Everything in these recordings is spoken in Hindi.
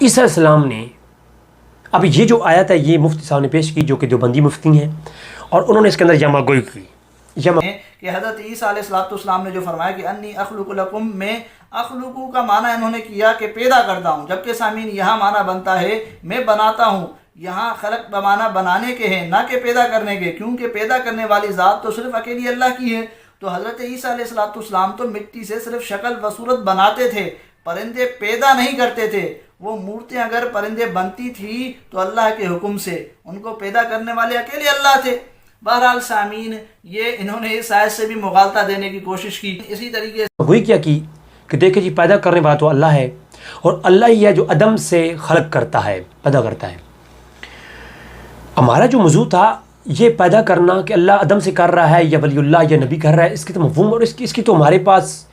ईसा अलैहिस्सलाम ने, अब ये जो आयत है ये मुफ्ती साहब ने पेश की जो कि देवबंदी मुफ्ती हैं, और उन्होंने इसके अंदर यमा गोई की कि हज़रत ईसा अलैहिस्सलाम ने जो फरमाया कि अन्नी अखलुकु लकुम में अखलुकु का माना इन्होंने किया कि पैदा करता हूँ, जबकि सामीन यहाँ माना बनता है मैं बनाता हूँ। यहाँ खलक बमाना बनाने के हैं ना कि पैदा करने के, क्योंकि पैदा करने वाली ज़ात तो सिर्फ अकेली अल्लाह की है। तो हज़रत ईसा अलैहिस्सलाम तो मिट्टी से सिर्फ शक्ल व सूरत बनाते थे, परिंदे पैदा नहीं करते थे। वो मूर्तियाँ अगर परिंदे बनती थी तो अल्लाह के हुक्म से, उनको पैदा करने वाले अकेले अल्लाह थे। बहरहाल सामीन ये इन्होंने इस आयत से भी मुगालता देने की कोशिश की। इसी तरीके से वही क्या की कि देखे जी पैदा करने वाला तो अल्लाह है, और अल्लाह ही है जो अदम से खलक करता है, पैदा करता है। हमारा जो मौजू था ये पैदा करना कि अल्लाह अदम से कर रहा है या वलीउल्लाह या नबी कर रहा है, इसकी तो मफ़हूम और इसकी तो हमारे पास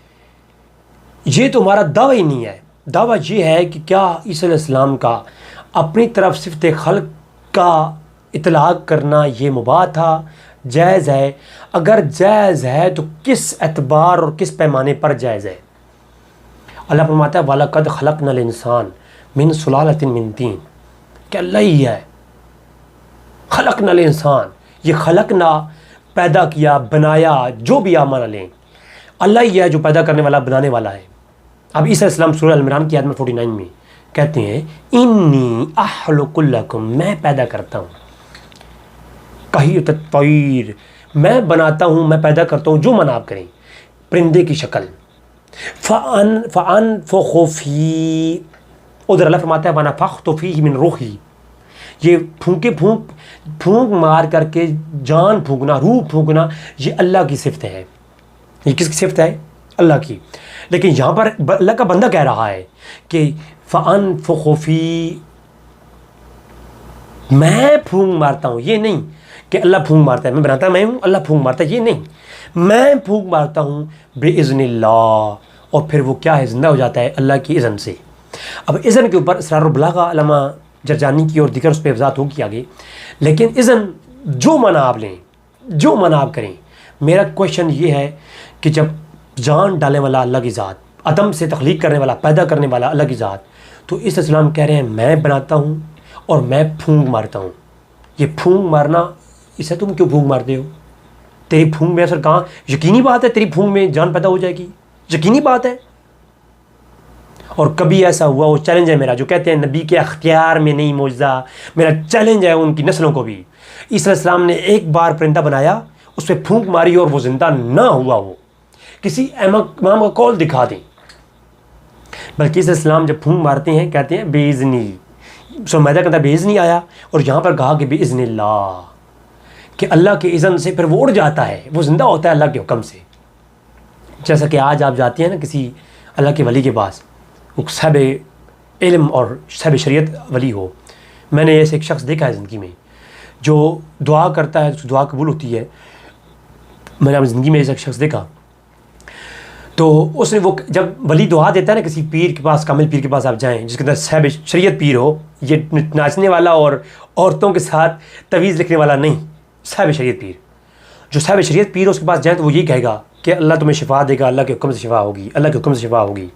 ये तो हमारा दावा ही नहीं है। दावा ये है कि क्या ईसा अलैहिस्सलाम का अपनी तरफ सिफ़त खल्क़ का इतलाक़ करना ये मुबाह था, जायज़ है? अगर जायज़ है तो किस एतबार और किस पैमाने पर जायज़ है? अल्लाह फरमाता है वलक़द खलक़नल इंसान मिन सुलालतिन मिन तीन, कि अल्लाह ही है खलक़नल इंसान, ये खलक़ना पैदा किया, बनाया, जो भी आप माना लें, अल्लाह ही है जो पैदा करने वाला, बनाने वाला है। अब ईसा अलैहिस्सलाम सूरह अल-इमरान की आयत में 49 में कहते हैं इन्नी अख़्लुक़ु लकुम, मैं पैदा करता हूँ, कहियत तैर, मैं बनाता हूँ, मैं पैदा करता हूँ, जो मन आप करें, परिंदे की शक्ल। फ़अनफ़ुख़ु फ़ीही, उधर अल्लाह फरमाता है वनफ़ख़्तु फ़ीही मिन रूही, ये फूंक मार करके जान फूंकना, रूह फूंकना, ये अल्लाह की सिफ़त है। ये किसकी सिफ़त है? अल्लाह की। लेकिन यहाँ पर अल्लाह का बंदा कह रहा है कि फ़अनफ़ुख़ु फ़ीही, मैं फूंक मारता हूँ, ये नहीं कि अल्लाह फूंक मारता है, मैं बनाता मैं हूँ, अल्लाह फूंक मारता है, ये नहीं, मैं फूंक मारता हूँ बिइज़्निल्लाह, और फिर वो क्या है, ज़िंदा हो जाता है अल्लाह की इज़्न से। अब इज़्न के ऊपर इसरारुल बलागा अल्लामा जरजानी की और दिक्र उस पर वज़ाहत होगी आगे, लेकिन इज़्न जो मना आप लें, जो मना आप करें, मेरा क्वेश्चन ये है कि जब जान डालने वाला अल्लाह की ज़ात, अदम से तख्लीक करने वाला, पैदा करने वाला अल्लाह की ज़ात, तो इस इस्लाम कह रहे हैं मैं बनाता हूँ और मैं फूंक मारता हूँ। ये फूंक मारना, इसे तुम क्यों फूंक मारते हो? तेरी फूंक में असर कहाँ? यकीनी बात है तेरी फूंक में जान पैदा हो जाएगी, यकीनी बात है। और कभी ऐसा हुआ, वो चैलेंज है मेरा, जो कहते हैं नबी के अख्तियार में नहीं मौजज़ा, मेरा चैलेंज है उनकी नस्लों को भी। ईसा अलैहिस्सलाम ने एक बार परिंदा बनाया, उस पर फूंक मारी और वो ज़िंदा ना हुआ, वो किसी इमाम का कौल दिखा दें। बल्कि ईसा अलैहिस्सलाम जब फूंक मारते हैं कहते हैं बेइज़्नी, सो मैदा कहता बेइज़्नी आया, और यहाँ पर कहा कि बिइज़्निल्लाह, कि अल्लाह के इज़्न से फिर वो उड़ जाता है, वो ज़िंदा होता है अल्लाह के हुक्म से। जैसा कि आज आप जाते हैं ना किसी अल्लाह के वली के पास, वो साहिब इल्म और साहिब शरीयत वली हो। मैंने ऐसे एक शख्स देखा है ज़िंदगी में जो दुआ करता है, दुआ कबूल होती है। मैंने अपनी ज़िंदगी में ऐसा शख्स देखा, तो उसने वो जब वली दुआ देता है ना किसी पीर के पास, कामिल पीर के पास आप जाएं जिसके अंदर साहिब शरीयत पीर हो, ये नाचने वाला और औरतों के साथ तवीज़ लिखने वाला नहीं, साहिब शरीयत पीर। जो साहिब शरीयत पीर उसके पास जाए तो वो ये कहेगा कि अल्लाह तुम्हें शिफा देगा, अल्लाह के हुक्म से शिफा होगी, अल्लाह के हुक्म से शिफा होगी।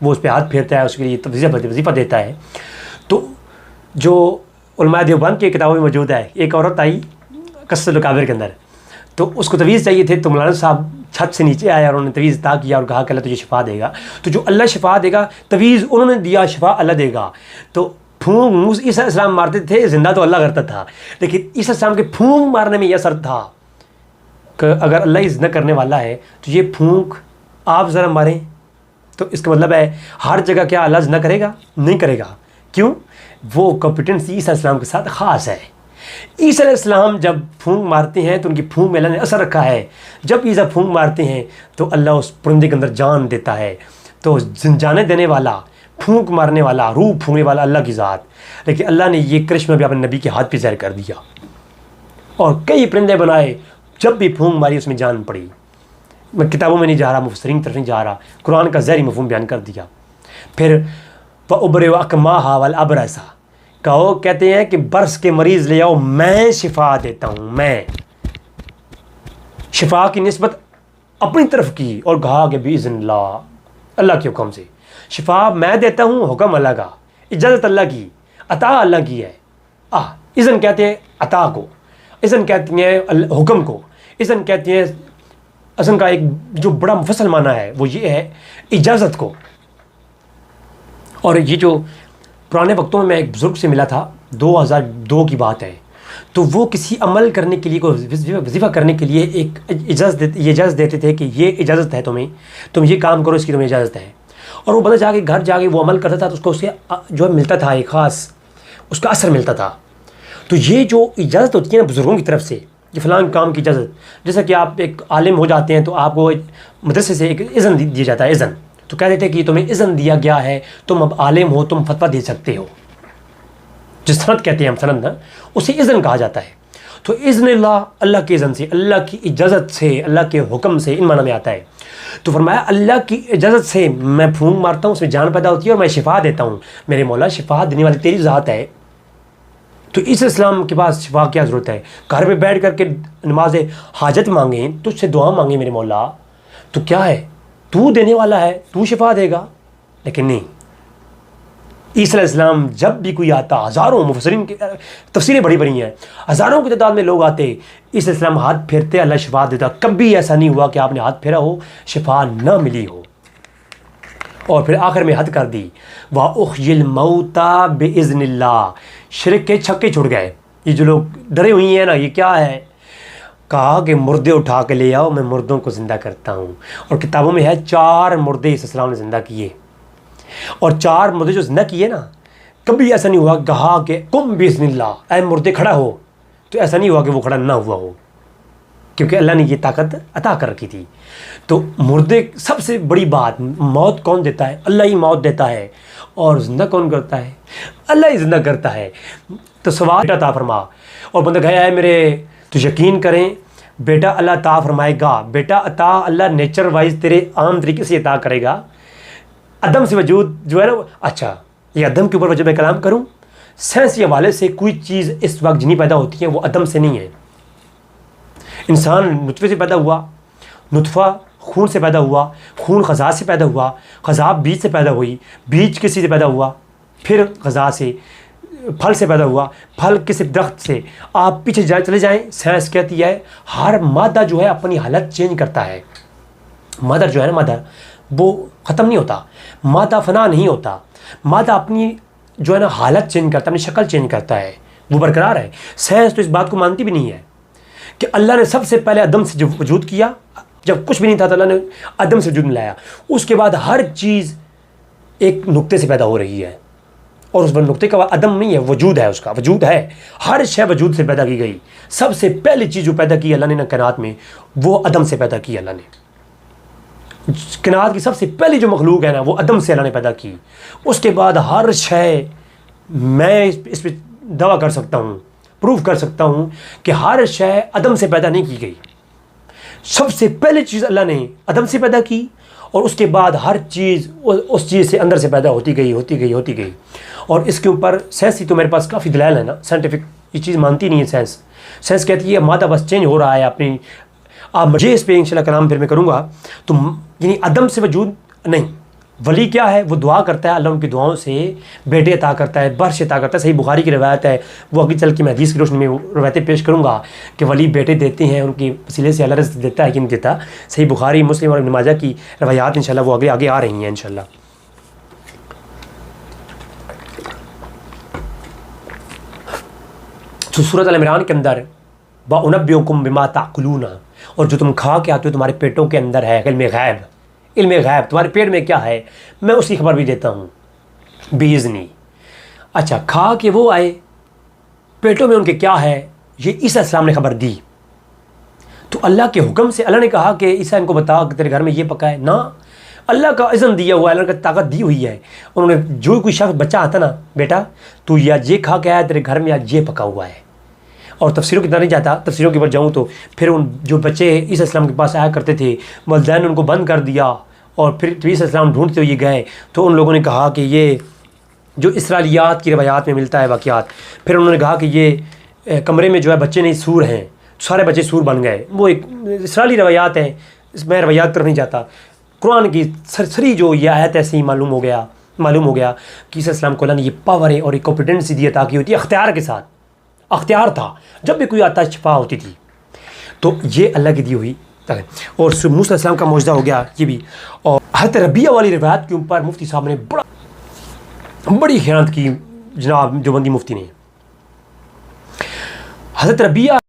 वो उस पर हाथ फेरता है, उसके लिए वजीफ़ा देता है। तो जो उलमा देवबंद की किताबों में मौजूद है, एक औरत आई कसरतुल काबिर के अंदर, तो उसको तवीज़ चाहिए थे, तो मौलाना साहब छत से नीचे आया और उन्होंने तवीज़ अता किया और कहा कि अल्लाह तुझे शिफा देगा। तो जो अल्लाह शिफा देगा, तवीज़ उन्होंने दिया, शिफा अल्लाह देगा। तो फूंक मूसा ईसा अलैहिस्सलाम मारते थे, ज़िंदा तो अल्लाह करता था, लेकिन ईसा अलैहिस्सलाम के फूंक मारने में यह असर था कि अगर अल्लाह ही ज़िंदा करने वाला है तो ये फूंक आप ज़रा मारें, तो इसका मतलब है हर जगह क्या अल्लाह ज़िंदा करेगा? नहीं करेगा। क्यों? वो कॉम्पिटेंसी ईसा अलैहिस्सलाम के साथ ख़ास है। ईसा अलैहिस्सलाम जब फूंक मारते हैं तो उनकी फूंक में अल्लाह ने असर रखा है। जब ईसा फूंक मारते हैं तो अल्लाह उस परिंदे के अंदर जान देता है। तो जाने देने वाला, फूंक मारने वाला, रूह फूंकने वाला अल्लाह की ज़ात। लेकिन अल्लाह ने ये करिश्मा भी अपने नबी के हाथ पे ज़ाहिर कर दिया और कई परिंदे बनाए, जब भी फूंक मारी उसमें जान पड़ी। मैं किताबों में नहीं जा रहा, मुफस्सिरीन तरफ नहीं जा रहा, कुरान का ज़ाहिरी मफ़हूम बयान कर दिया। फिर वउब्रिउ अकमाहा वल अबरसा, कहो कहते हैं कि बर्स के मरीज़ ले आओ, मैं शिफा देता हूँ। मैं शिफा की निस्बत अपनी तरफ की और कहा कि बिइज़्निल्लाह, अल्लाह के हुक्म से शिफा मैं देता हूँ, हुक्म अल्लाह का। इजाज़त अल्लाह की, अता अल्लाह की है। इज़न कहते हैं अता को, इज़न कहती हैं हुक्म को, इज़न कहती हैं, अज़न का एक जो बड़ा मुफस्सल माना है वो ये है इजाज़त को। और ये जो पुराने वक्तों में मैं एक बुज़ुर्ग से मिला था, 2002 की बात है, तो वो किसी अमल करने के लिए, कोई वजीफ़ा करने के लिए एक इजाज़त देते थे कि ये इजाज़त है तुम्हें, तुम ये काम करो, इसकी तुम्हें इजाज़त है। और वो बंदा जाके घर जाके वो अमल करता था तो उसको उससे जो है मिलता था, एक ख़ास उसका असर मिलता था। तो ये जो इजाज़त होती है ना बुज़ुर्गों की तरफ से, ये फ़लाँ काम की इजाज़त, जैसा कि आप एक आलिम हो जाते हैं तो आपको मदरसे से एक इज़न दिया जाता है, इज़न, तो कह देते हैं कि तुम्हें इज़न दिया गया है, तुम अब आलिम हो, तुम फतवा दे सकते हो, जिस सनद कहते हैं हम सनद ना, उसे इज़न कहा जाता है। तो इज़्न अल्लाह के इज़न से, अल्लाह की इजाज़त से, अल्लाह के हुक्म से, इन माना में आता है। तो फरमाया अल्लाह की इजाज़त से मैं फूंक मारता हूँ, उसमें जान पैदा होती है और मैं शिफा देता हूँ। मेरे मौला शिफा देने वाली तेरी ज़ात है, तो इस इस्लाम के पास शिफा क्या ज़रूरत है? घर में बैठ करके नमाज हाजत मांगें, तुझसे दुआ मांगें मेरे मौला, तो क्या है, तू देने वाला है, तू शिफा देगा। लेकिन नहीं, ईसा अलैहिस्सलाम जब भी कोई आता, हज़ारों मुफस्सिरीन की तफसीरें बड़ी बड़ी हैं, हज़ारों की तादाद में लोग आते, ईसा अलैहिस्सलाम हाथ फेरते, अल्लाह शिफा देता। कभी ऐसा नहीं हुआ कि आपने हाथ फेरा हो, शिफा ना मिली हो। और फिर आखिर में हद कर दी, वा उख्यिल मौता बिइज़्निल्लाह, शिरक के छक्के छुड़ गए। ये जो लोग डरे हुई हैं ना, ये क्या है, कहा कि मुर्दे उठा के ले आओ, मैं मुर्दों को ज़िंदा करता हूँ। और किताबों में है 4 मुर्दे ईसा अलैहिस्सलाम ने ज़िंदा किए, और 4 मुर्दे जो ज़िंदा किए ना, कभी ऐसा नहीं हुआ कहा कि कुम बिइज़्निल्लाह, ऐ मुर्दे खड़ा हो, तो ऐसा नहीं हुआ कि वो खड़ा ना हुआ हो, क्योंकि अल्लाह ने ये ताकत अता कर रखी थी। तो मुर्दे, सबसे बड़ी बात, मौत कौन देता है? अल्लाह ही मौत देता है। और ज़िंदा कौन करता है? अल्लाह ही ज़िंदा करता है। तो सवाल अता फरमा, और बंदा गया है मेरे, तो यकीन करें बेटा अल्लाह अता फरमाएगा। बेटा अता अल्लाह नेचर वाइज तेरे आम तरीके से अता करेगा, अदम से वजूद जो है ना। अच्छा, ये अदम के ऊपर वजह मैं कलाम करूँ, साइंसी हवाले से कोई चीज़ इस वक्त जितनी पैदा होती है वो अदम से नहीं है। इंसान नुतफ़े से पैदा हुआ, नुतफ़ा खून से पैदा हुआ, खून ग़ज़ा से पैदा हुआ, ग़ज़ा बीज से पैदा हुई, बीज किसी से पैदा हुआ, फिर ग़ज़ा से फल से पैदा हुआ, फल किसी दरख्त से। आप पीछे चले जाएं, साइंस कहती है हर मादा जो है अपनी हालत चेंज करता है। मादा जो है ना, मादा वो ख़त्म नहीं होता, मादा फ़ना नहीं होता, मादा अपनी जो है ना हालत चेंज करता है, अपनी शक्ल चेंज करता है, वो बरकरार है। साइंस तो इस बात को मानती भी नहीं है कि अल्लाह ने सबसे पहले अदम से जो वजूद किया, जब कुछ भी नहीं था तो अल्लाह ने अदम से वजूद मिलाया, उसके बाद हर चीज़ एक नुक्ते से पैदा हो रही है, और उस नुक्ते का अदम नहीं है, वजूद है, उसका वजूद है। हर शय वजूद से पैदा की गई। सबसे पहली चीज़ जो पैदा की अल्लाह ने ना कायनात में, वो अदम से पैदा की अल्लाह ने। कायनात की सबसे पहली जो मखलूक है ना, वो अदम से अल्लाह ने पैदा की। उसके बाद हर शय, मैं इस पर दावा कर सकता हूँ, प्रूव कर सकता हूँ कि हर शय अदम से पैदा नहीं की गई। सबसे पहले चीज़ अल्लाह ने अदम से पैदा की, और उसके बाद हर चीज़ उस चीज़ से अंदर से पैदा होती गई। और इसके ऊपर साइंस तो मेरे पास काफ़ी दलाइल है ना, साइंटिफिक ये चीज़ मानती नहीं है साइंस कहती है मादा बस चेंज हो रहा है अपनी। आप मुझे इस पर इंशाल्लाह कलाम फिर मैं करूँगा। तो यानी अदम से वजूद नहीं, वली क्या है, वो दुआ करता है, अल्लाह उनकी दुआओं से बेटे अता करता है, बर्श अता करता है। सही बुखारी की रवायत है, वो आगे चल के मैं हदीस की रोशनी में रवायतें पेश करूँगा कि वली बेटे देते हैं, उनकी वसीले से अल्लाह रिज़्क़ देता है कि नहीं देता। सही बुखारी, मुस्लिम और इब्न माजा की रवायात इंशाल्लाह वो आगे आगे आ रही हैं इंशाल्लाह। तो सूरत अल इमरान के अंदर व उनब्बिउकुम बिमा ताकुलूना, और जो तुम खा के आते हो तुम्हारे पेटों के अंदर है इल्म गैब। इल्म गैब तुम्हारे पेट में क्या है, मैं उसकी खबर भी देता हूँ बेइज़्नी। अच्छा, खा के वो आए, पेटों में उनके क्या है, ये ईसा अलैहिस्सलाम ने खबर दी। तो अल्लाह के हुक्म से अल्लाह ने कहा कि ईसा इनको बता कि तेरे घर में ये पका है ना, अल्लाह का इज़्न दिया हुआ है, अल्लाह की ताकत दी हुई है। उन्होंने जो कोई शख्स बच्चा आता ना, बेटा तू या ये खा के आया, तेरे घर में आज ये पका हुआ है। और तफसीरों की तरह नहीं जाता, तफसीरों के ऊपर जाऊँ तो फिर उन जो बच्चे ईसा अलैहिस्सलाम के पास आया करते थे, वालिदैन ने उनको बंद कर दिया, और फिर ईसा अलैहिस्सलाम ढूंढते हुए गए। तो उन लोगों ने कहा कि ये जो इसराइलियात की रवायात में मिलता है वाक़यात, फिर उन्होंने कहा कि ये कमरे में जो है बच्चे नहीं सूर हैं, सारे बच्चे सूर बन गए। वो एक इसराइली रवायात है, मैं रवायात तरफ नहीं जाता। कुरान की सरसरी जो ये आयत ऐसे ही मालूम हो गया मालूम हो गया कि ईसा अलैहिस्सलाम को अल्लाह ने ये पावर है और ये कॉम्पिटेंसी दी अता की होती है अख्तियार के साथ, अख्तियार था, जब भी कोई आता शिफा होती थी। तो ये अल्लाह की दी हुई है। और मूसा अलैहिस्सलाम का मौजज़ा हो गया ये भी। और हज़रत रबिया वाली रिवायत के ऊपर मुफ्ती साहब ने बड़ी खयानत की जनाब देवबंदी मुफ्ती ने। हज़रत रबिया